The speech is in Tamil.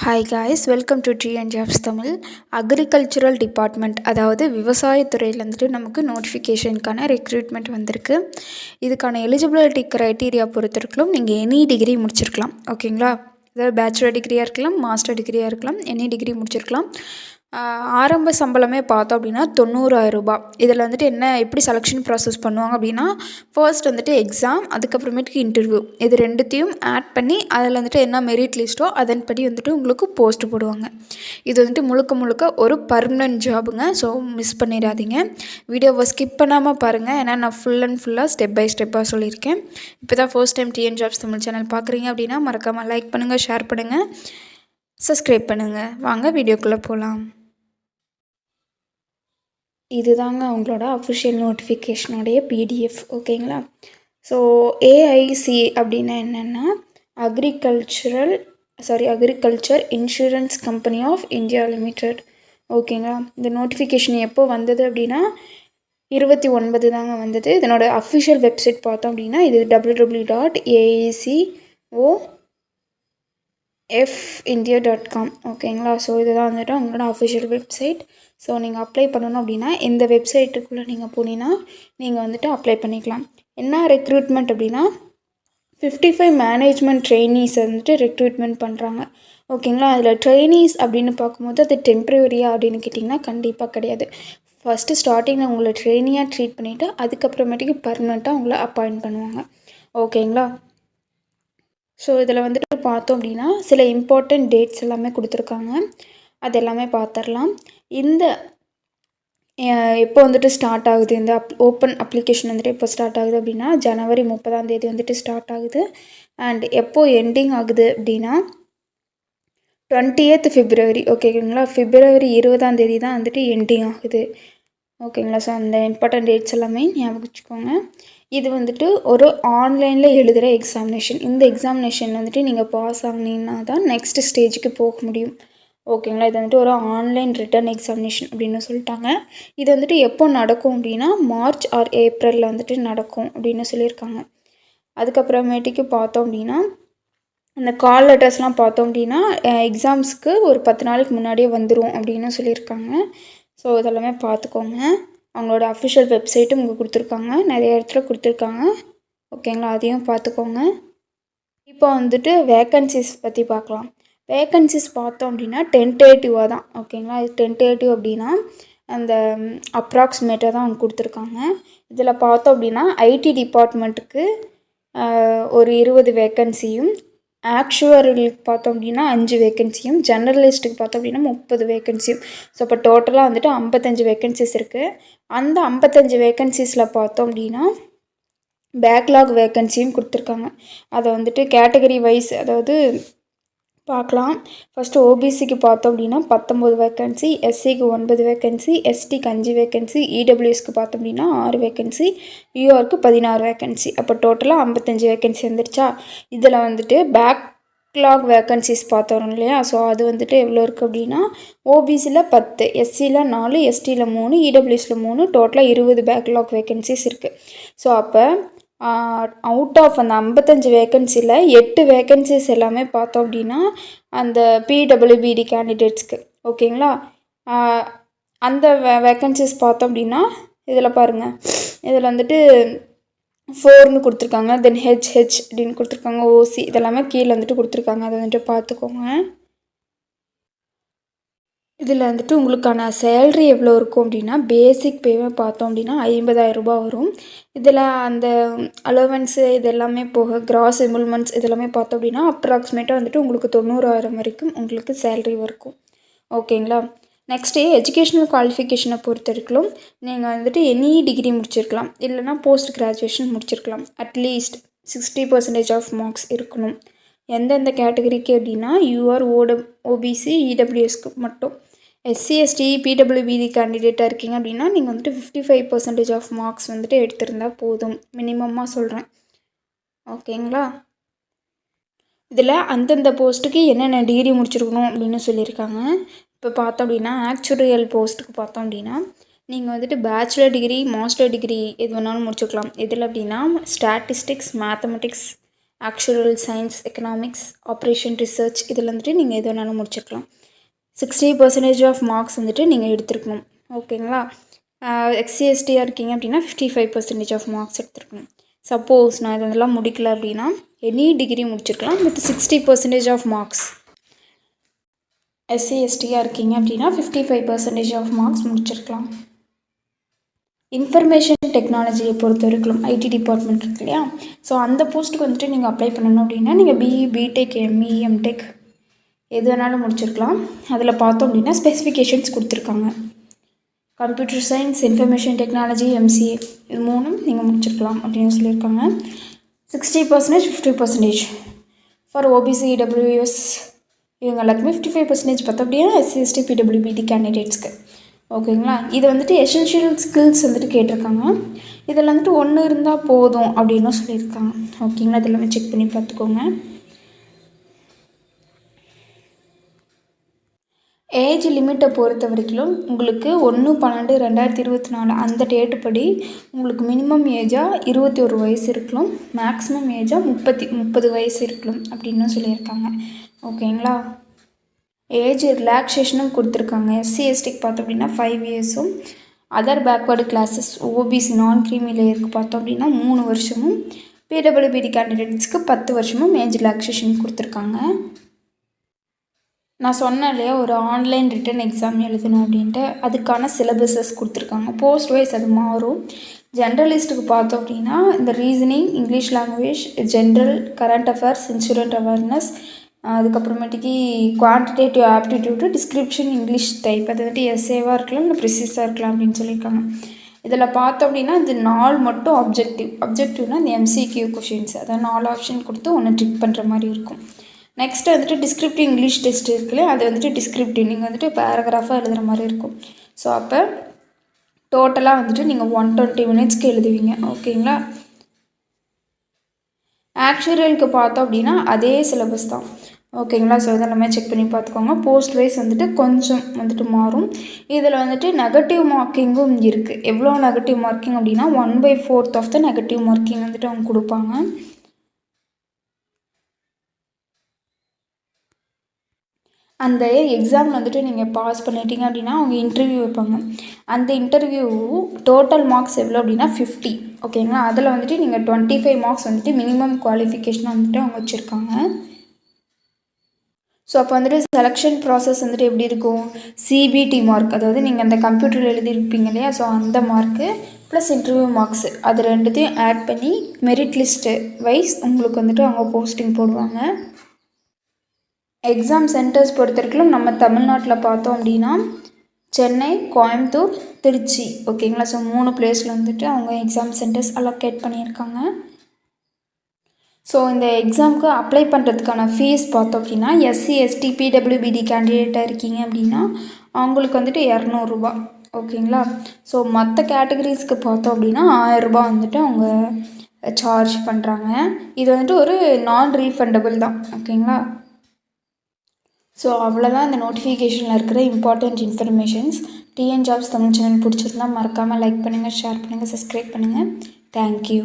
Hi guys, welcome to TN jobs Tamil. Agricultural department, அதாவது விவசாயத்துறையில் வந்துட்டு நமக்கு நோட்டிஃபிகேஷனுக்கான ரெக்ரூட்மெண்ட் வந்திருக்கு. இதுக்கான எலிஜிபிலிட்டி க்ரைட்டீரியா பொறுத்திருக்கலாம். நீங்கள் எனி டிகிரி முடிச்சிருக்கலாம், ஓகேங்களா. அதாவது பேச்சுலர் டிகிரியாக இருக்கலாம், மாஸ்டர் டிகிரியாக இருக்கலாம், எனி டிகிரி முடிச்சிருக்கலாம். ஆரம்ப சம்பளமே பார்த்தோம் அப்படின்னா 90,000 ரூபாய். இதில் வந்துட்டு எப்படி செலெக்ஷன் ப்ராசஸ் பண்ணுவாங்க அப்படின்னா, ஃபர்ஸ்ட் வந்துட்டு எக்ஸாம், அதுக்கப்புறமேட்டுக்கு இன்டர்வியூ, இது ரெண்டுத்தையும் ஆட் பண்ணி அதில் வந்துட்டு என்ன மெரிட் லிஸ்ட்டோ அதன்படி வந்துட்டு உங்களுக்கு போஸ்ட் போடுவாங்க. இது வந்துட்டு முழுக்க முழுக்க ஒரு பர்மனெண்ட் ஜாபுங்க. ஸோ மிஸ் பண்ணிடாதீங்க. வீடியோவை ஸ்கிப் பண்ணாமல் பாருங்கள், ஏன்னா நான் ஃபுல்லாக ஸ்டெப் பை ஸ்டெப்பாக சொல்லியிருக்கேன். இப்போ தான் first time TN jobs Tamil channel பார்க்குறீங்க அப்படின்னா மறக்காமல் லைக் பண்ணுங்கள், ஷேர் பண்ணுங்கள், சப்ஸ்கிரைப் பண்ணுங்கள். வாங்க வீடியோக்குள்ளே போகலாம். இதுதாங்க அவங்களோட அஃபிஷியல் நோட்டிஃபிகேஷனுடைய பிடிஎஃப், ஓகேங்களா. ஸோ ஏஐசி அப்படின்னா என்னென்னா agriculture insurance company of India limited, ஓகேங்களா. இந்த நோட்டிஃபிகேஷன் எப்போ வந்தது அப்படின்னா 29 தாங்க வந்தது. இதனோட அஃபிஷியல் வெப்சைட் பார்த்தோம் அப்படின்னா இது www.aecofindia.com, ஓகேங்களா. ஸோ இதுதான் வந்துட்டு அவங்களோட அஃபிஷியல் வெப்சைட். ஸோ நீங்கள் அப்ளை பண்ணணும் அப்படின்னா இந்த வெப்சைட்டுக்குள்ளே நீங்கள் போனீங்கன்னா நீங்கள் வந்துட்டு அப்ளை பண்ணிக்கலாம். என்ன ரெக்ரூட்மெண்ட் அப்படின்னா 55 மேனேஜ்மெண்ட் ட்ரெயினிஸ் வந்துட்டு ரெக்ரூட்மெண்ட் பண்ணுறாங்க, ஓகேங்களா. அதில் ட்ரெயினிஸ் அப்படின்னு பார்க்கும்போது அது டெம்ப்ரவரியா அப்படின்னு கேட்டிங்கன்னா கண்டிப்பாக கிடையாது. ஃபஸ்ட்டு ஸ்டார்டிங்கில் உங்களை ட்ரெயினியாக ட்ரீட் பண்ணிவிட்டு அதுக்கப்புறமேட்டுக்கு பர்மனெண்ட்டாக உங்களை அப்பாயிண்ட் பண்ணுவாங்க, ஓகேங்களா. ஸோ இதில் வந்துட்டு பார்த்தோம் அப்படின்னா சில இம்பார்ட்டண்ட் டேட்ஸ் எல்லாமே கொடுத்துருக்காங்க, அது எல்லாமே பார்த்துடலாம். இந்த எப்போ வந்துட்டு ஸ்டார்ட் ஆகுது, இந்த ஓப்பன் அப்ளிகேஷன் வந்துட்டு எப்போ ஸ்டார்ட் ஆகுது அப்படின்னா ஜனவரி 30 வந்துட்டு ஸ்டார்ட் ஆகுது. அண்ட் எப்போ எண்டிங் ஆகுது அப்படின்னா 20th February, ஓகேங்களா. February 20 தான் வந்துட்டு எண்டிங் ஆகுது, ஓகேங்களா. ஸோ அந்த இம்பார்ட்டன்ட் டேட்ஸ் எல்லாமே ஞாபகம் வச்சுக்கோங்க. இது வந்துட்டு ஒரு ஆன்லைனில் எழுதுகிற எக்ஸாமினேஷன். இந்த எக்ஸாமினேஷன் வந்துட்டு நீங்கள் பாஸ் ஆகினீங்கன்னா தான் நெக்ஸ்ட் ஸ்டேஜுக்கு போக முடியும், ஓகேங்களா. இது வந்துட்டு ஒரு ஆன்லைன் ரிட்டன் எக்ஸாமினேஷன் அப்படின்னு சொல்லிட்டாங்க. இது வந்துட்டு எப்போ நடக்கும் அப்படின்னா மார்ச் ஆர் ஏப்ரலில் வந்துட்டு நடக்கும் அப்படின்னு சொல்லியிருக்காங்க. அதுக்கப்புறமேட்டுக்கு பார்த்தோம் அப்படின்னா அந்த கால் லெட்டர்ஸ்லாம் பார்த்தோம் அப்படின்னா எக்ஸாம்ஸ்க்கு ஒரு 10 நாளைக்கு முன்னாடியே வந்துடும் அப்படின்னு சொல்லியிருக்காங்க. ஸோ இதெல்லாமே பார்த்துக்கோங்க. அவங்களோட அஃபிஷியல் வெப்சைட்டும் இங்கே கொடுத்துருக்காங்க, நிறைய இடத்துல கொடுத்துருக்காங்க, ஓகேங்களா. அதையும் பார்த்துக்கோங்க. இப்போ வந்துட்டு வேக்கன்சிஸ் பற்றி பார்க்கலாம். வேக்கன்சிஸ் பார்த்தோம் அப்படின்னா டென்டேட்டிவாக தான், ஓகேங்களா. இது டென்டேட்டிவ் அப்படின்னா அந்த அப்ராக்சிமேட்டாக தான் அவங்க கொடுத்துருக்காங்க. இதில் பார்த்தோம் அப்படின்னா ஐடி டிபார்ட்மெண்ட்டுக்கு ஒரு 20 வேக்கன்சியும், ஆக்சுவலுக்கு பார்த்தோம் அப்படின்னா 5 வேக்கன்சியும், ஜெர்னலிஸ்ட்டுக்கு பார்த்தோம் அப்படின்னா 30 வேக்கன்சியும். ஸோ இப்போ டோட்டலாக வந்துட்டு 55 வேக்கன்சிஸ் இருக்குது. அந்த 55 வேக்கன்சிஸில் பார்த்தோம் அப்படின்னா பேக்லாக் வேக்கன்சியும் கொடுத்துருக்காங்க. அதை வந்துட்டு கேட்டகரி வைஸ் அதாவது பார்க்கலாம். ஃபஸ்ட்டு ஓபிசிக்கு பார்த்தோம் அப்படின்னா 19 வேக்கன்சி, எஸ்சிக்கு 9 வேக்கன்சி, எஸ்டிக்கு 5 வேக்கன்சி, இடபிள்யூஎஸ்க்கு பார்த்தோம் அப்படின்னா 6 வேக்கன்சி, யூஆருக்கு 16 வேக்கன்சி. அப்போ டோட்டலாக 55 வேக்கன்சி வந்துருச்சா. இதில் வந்துட்டு பேக்லாக் வேக்கன்சிஸ் பார்த்தோம் இல்லையா. ஸோ அது வந்துட்டு எவ்வளோ இருக்குது அப்படின்னா ஓபிசியில் 10, எஸ்சியில் 4, எஸ்டியில் 3, இடபிள்யூஎஸில் 3, டோட்டலாக 20 பேக்லாக் வேக்கன்சிஸ் இருக்குது. ஸோ அப்போ அவுட் ஆஃப் அந்த 55 வேக்கன்சியில் 8 வேக்கன்சிஸ் எல்லாமே பார்த்தோம் அப்படின்னா அந்த பிடபிள்யூபிடி கேண்டிடேட்ஸ்க்கு, ஓகேங்களா. அந்த வேக்கன்சிஸ் பார்த்தோம் அப்படின்னா இதில் பாருங்கள், இதில் வந்துட்டு 4ன்னு கொடுத்துருக்காங்க, தென் ஹெச்ஹெச் அப்படின்னு கொடுத்துருக்காங்க, ஓசி இதெல்லாமே கீழே வந்துட்டு கொடுத்துருக்காங்க, அதை வந்துட்டு பார்த்துக்கோங்க. இதில் வந்துட்டு உங்களுக்கான சேல்ரி எவ்வளோ இருக்கும் அப்படின்னா பேசிக் பேவை பார்த்தோம் அப்படின்னா 50,000 ரூபாய் வரும். இதில் அந்த அலோவன்ஸு இது எல்லாமே போக கிராஸ் எமுல்மெண்ட்ஸ் இதெல்லாமே பார்த்தோம் அப்படின்னா அப்ராக்சிமேட்டாக வந்துட்டு உங்களுக்கு 90,000 வரைக்கும் உங்களுக்கு சேல்ரி இருக்கும், ஓகேங்களா. நெக்ஸ்ட்டு எஜுகேஷ்னல் குவாலிஃபிகேஷனை பொறுத்த வரைக்கும் நீங்கள் வந்துட்டு எனி டிகிரி முடிச்சிருக்கலாம், இல்லைனா போஸ்ட் கிராஜுவேஷன் முடிச்சிருக்கலாம். அட்லீஸ்ட் 60% ஆஃப் மார்க்ஸ் இருக்கணும். எந்தெந்த கேட்டகரிக்கு அப்படின்னா யூஆர் ஓபிசி இடபிள்யூஎஸ்க்கு மட்டும். எஸ்சி எஸ்டி பிடபிள்யூபிடி கேண்டிடேட்டாக இருக்கீங்க அப்படின்னா நீங்கள் வந்துட்டு 55% ஆஃப் மார்க்ஸ் வந்துட்டு எடுத்திருந்தால் போதும், மினிமமாக சொல்கிறேன், ஓகேங்களா. இதில் அந்தந்த போஸ்ட்டுக்கு என்னென்ன டிகிரி முடிச்சிருக்கணும் அப்படின்னு சொல்லியிருக்காங்க. இப்போ பார்த்தோம் அப்படின்னா ஆக்சுவரியல் போஸ்ட்டுக்கு பார்த்தோம் அப்படின்னா நீங்கள் வந்துட்டு பேச்சுலர் டிகிரி, மாஸ்டர் டிகிரி எது வேணாலும் முடிச்சுக்கலாம். இதில் அப்படின்னா statistics, mathematics actual science, economics, operation research இதில் வந்துட்டு நீங்கள் எது வேணாலும் முடிச்சிருக்கலாம். 60% ஆஃப் மார்க்ஸ் வந்துட்டு நீங்கள் எடுத்துருக்கணும். ஓகேங்களா? எஸ்சிஎஸ்டியாக இருக்கீங்க அப்படின்னா 55% ஆஃப் மார்க்ஸ் எடுத்துருக்கணும். சப்போஸ் நான் இதெல்லாம் முடிக்கல அப்படின்னா எனி டிகிரி முடிச்சிருக்கலாம் வித் 60% ஆஃப் மார்க்ஸ். எஸ்சிஎஸ்டியாக இருக்கீங்க அப்படின்னா 55% ஆஃப் மார்க்ஸ் முடிச்சிருக்கலாம். இன்ஃபர்மேஷன் டெக்னாலஜியை பொறுத்த வரைக்கும் ஐடி டிபார்ட்மெண்ட் இருக்கு இல்லையா, ஸோ அந்த போஸ்ட்டுக்கு வந்துட்டு நீங்கள் அப்ளை பண்ணணும் அப்படின்னா நீங்கள் பிஇ, பிடெக், எம்இ, எம்டெக் எது வேணாலும் முடிச்சிருக்கலாம். அதில் பார்த்தோம் அப்படின்னா ஸ்பெசிஃபிகேஷன்ஸ் கொடுத்துருக்காங்க. Computer science, information technology, MCA இது மூணும் நீங்கள் முடிச்சிருக்கலாம் அப்படின்னு சொல்லியிருக்காங்க. 60%, 50% ஃபார் ஓபிசி, இடபிள்யூஎஸ் இவங்க எல்லாத்துக்குமே 55% பார்த்தோம் அப்படின்னா எஸ்சிஎஸ்டி, பிடபிள்யூபிடி கேண்டிடேட்ஸ்க்கு. ஓகேங்களா? இது வந்துட்டு எசென்ஷியல் ஸ்கில்ஸ் வந்துட்டு கேட்டிருக்காங்க. இதில் வந்துட்டு ஒன்று இருந்தால் போதும் அப்படின்னு சொல்லியிருக்காங்க. ஓகேங்களா? இதெல்லாமே செக் பண்ணி பார்த்துக்கோங்க. ஏஜ் லிமிட்டை பொறுத்த வரைக்கும் உங்களுக்கு 1/12/2024 அந்த டேட்டு படி உங்களுக்கு மினிமம் ஏஜாக 21 வயசு இருக்கலாம், மேக்ஸிமம் ஏஜாக 30 வயசு இருக்கலாம் அப்படின்னு சொல்லியிருக்காங்க. ஓகேங்களா? ஏஜ் ரிலாக்ஸேஷனும் கொடுத்துருக்காங்க. எஸ்சிஎஸ்டிக்கு பார்த்தோம் அப்படின்னா 5 இயர்ஸும், other backward classes OBC non creamy லேயருக்கு பார்த்தோம் அப்படின்னா 3 வருஷமும், பிடபிள்யூபிடி கேண்டிடேட்ஸ்க்கு 10 வருஷமும் ஏஜ் ரிலாக்ஸேஷன் கொடுத்துருக்காங்க. நான் சொன்னேன் இல்லையா ஒரு ஆன்லைன் ரிட்டன் எக்ஸாம் எழுதணும் அப்படின்ட்டு, அதுக்கான சிலபஸஸ் கொடுத்துருக்காங்க. போஸ்ட் வைஸ் அது மாறும். ஜென்ரலிஸ்ட்டுக்கு பார்த்தோம் அப்படின்னா இந்த reasoning, English language, general, current affairs, insurance awareness, அதுக்கப்புறமேட்டுக்கு quantitative aptitude, description, English type, அது வந்துட்டு எஸ்ஏவாக இருக்கலாம் இல்லை ப்ரிசிஸாக இருக்கலாம் அப்படின்னு சொல்லியிருக்காங்க. இதில் பார்த்தோம் அப்படின்னா இது 4 மட்டும் அப்ஜெக்டிவ்னா இந்த எம்சிக்யூ கொஷின்ஸ், அதாவது 4 ஆப்ஷன் கொடுத்து ஒன்று ட்ரிக் பண்ணுற மாதிரி இருக்கும். நெக்ஸ்ட்டு வந்துட்டு டிஸ்கிரிப்டிவ் இங்கிலீஷ் டெஸ்ட் இருக்குல்ல, அது வந்துட்டு டிஸ்கிரிப்டிவ் நீங்கள் வந்துட்டு பேராகிராஃபாக எழுதுகிற மாதிரி இருக்கும். ஸோ அப்போ டோட்டலாக வந்துட்டு நீங்கள் 120 மினிட்ஸ்க்கு எழுதுவீங்க. ஓகேங்களா? ஆக்சுவலுக்கு பார்த்தோம் அப்படின்னா அதே சிலபஸ் தான். ஓகேங்களா? ஸோ இதெல்லாமே செக் பண்ணி பார்த்துக்கோங்க. போஸ்ட் வைஸ் வந்துட்டு கொஞ்சம் வந்துட்டு மாறும். இதில் வந்துட்டு நெகட்டிவ் மார்க்கிங்கும் இருக்குது. எவ்வளோ நெகட்டிவ் மார்க்கிங் அப்படின்னா 1/4 ஆஃப் த நெகட்டிவ் மார்க்கிங் வந்துட்டு அவங்க கொடுப்பாங்க. அந்த எக்ஸாம் வந்துட்டு நீங்கள் பாஸ் பண்ணிட்டீங்க அப்படின்னா அவங்க இன்டர்வியூ வைப்பாங்க. அந்த இன்டர்வியூ டோட்டல் மார்க்ஸ் எவ்வளோ அப்படின்னா 50. ஓகேங்களா? அதில் வந்துட்டு நீங்கள் 25 மார்க்ஸ் வந்துட்டு மினிமம் குவாலிஃபிகேஷனாக வந்துட்டு அவங்க வச்சுருக்காங்க. ஸோ அப்போ வந்துட்டு செலெக்ஷன் ப்ராசஸ் வந்துட்டு எப்படி இருக்கும், சிபிடி மார்க், அதாவது நீங்கள் அந்த கம்ப்யூட்டரில் எழுதியிருப்பீங்க இல்லையா, ஸோ அந்த மார்க்கு ப்ளஸ் இன்டர்வியூ மார்க்ஸு அது ரெண்டுத்தையும் ஆட் பண்ணி மெரிட் லிஸ்ட்டு வைஸ் உங்களுக்கு வந்துட்டு அவங்க போஸ்டிங் போடுவாங்க. எக்ஸாம் சென்டர்ஸ் பொறுத்த வரைக்கும் நம்ம தமிழ்நாட்டில் பார்த்தோம் அப்படின்னா சென்னை, கோயம்புத்தூர், திருச்சி. ஓகேங்களா? ஸோ 3 பிளேஸில் வந்துட்டு அவங்க எக்ஸாம் சென்டர்ஸ் அலோகேட் பண்ணியிருக்காங்க. ஸோ இந்த எக்ஸாமுக்கு அப்ளை பண்ணுறதுக்கான ஃபீஸ் பார்த்தோம் அப்படின்னா எஸ்சி, எஸ்டி, பிடபிள்யூபிடி கேண்டிடேட்டாக இருக்கீங்க அப்படின்னா அவங்களுக்கு வந்துட்டு 200 ரூபா. ஓகேங்களா? ஸோ மற்ற கேட்டகரிஸ்க்கு பார்த்தோம் அப்படின்னா 1000 ரூபா வந்துட்டு அவங்க சார்ஜ் பண்ணுறாங்க. இது வந்துட்டு ஒரு நான் ரீஃபண்டபிள் தான். ஓகேங்களா? ஸோ அவ்வளோதான் இந்த நோட்டிஃபிகேஷனில் இருக்கிற important informations. TN jobs Tamil channel பிடிச்சிருந்தா மறக்காமல் லைக் பண்ணுங்கள், ஷேர் பண்ணுங்கள், சப்ஸ்கிரைப் பண்ணுங்கள். தேங்க்யூ.